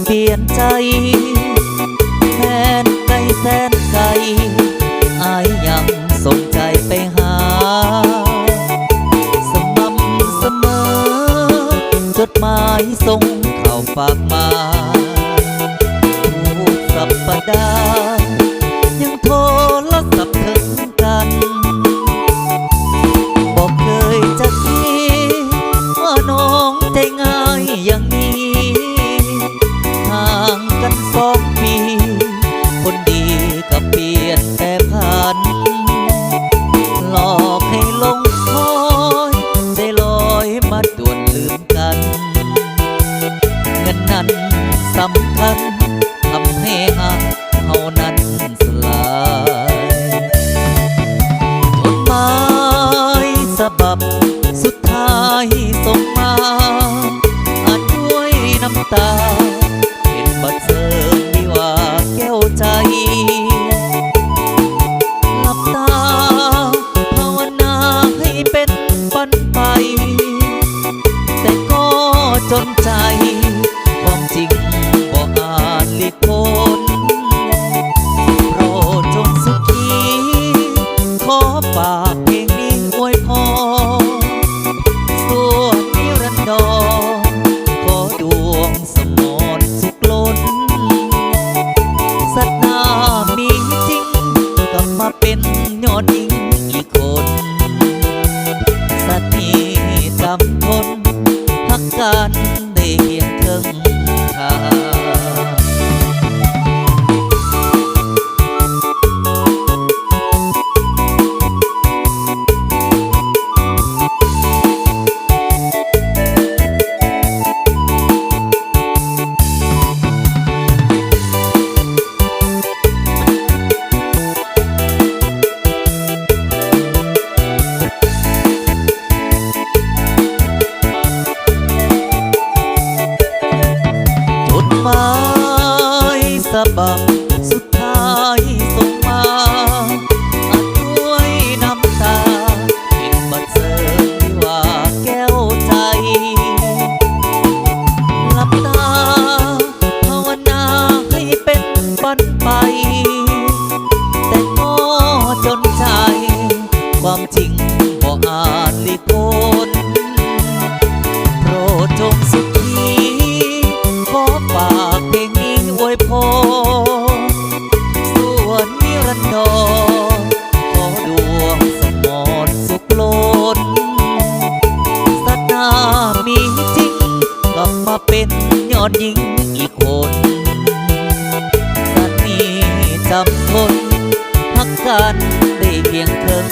ลี่ยนใจแฟนไกลแสนไกลอายยังส่งใจไปหาสม่ำเสมอจดหมายส่งเข้าฝากมาทุกสัปดาห์ยังโทรศัพท์ถึงกันบอกเคยจะคิดว่าน้องใจง่ายอย่างนี้ห่างกัน2 ปีคนดีก็เปลี่ยนแต่พันหลอกให้ลงคอยใจลอยมาด่วนลืมกันเงินนั้นสำคัญทำให้ห่างเฮานั้นสลายจดหมายฉบับสุดท้ายส่งมาอ่านด้วยน้ำตาเป็นบัตรเสริมวิวาแก้วใจหลับตาภาวนาให้เป็นฝันไปแต่ก็จนใจความจริงบ่อาจหลีกพ้นโปรดจงสุขีขอฝากเพลงนี้อวยพรส่วนนิรันดรขอดวงสมรสุขล้นสัตว์หน้ามีจริงกลับมาเป็นยอดหญิงอีกคนสัตว์นี้จำทนพักกันได้เพียงครึ่งทางจดหมายฉบับสุดท้ายส่งมาอ่านด้วยน้ำตาเป็นบัตรเสริมวิวาแก้วใจหลับตาภาวนาให้เป็นฝันไปแต่ก็จนใจความจริงบ่อาจหลีกพ้นโปรดจงสุขีขอฝากเพลงนี้อวยพรส่วนนิรันดรขอดวงสมรสุขล้นสัตว์หน้ามีจริงกลับมาเป็นยอดหญิงอีกคนสัตว์นี้จำทนพักกันได้เพียงครึ่ง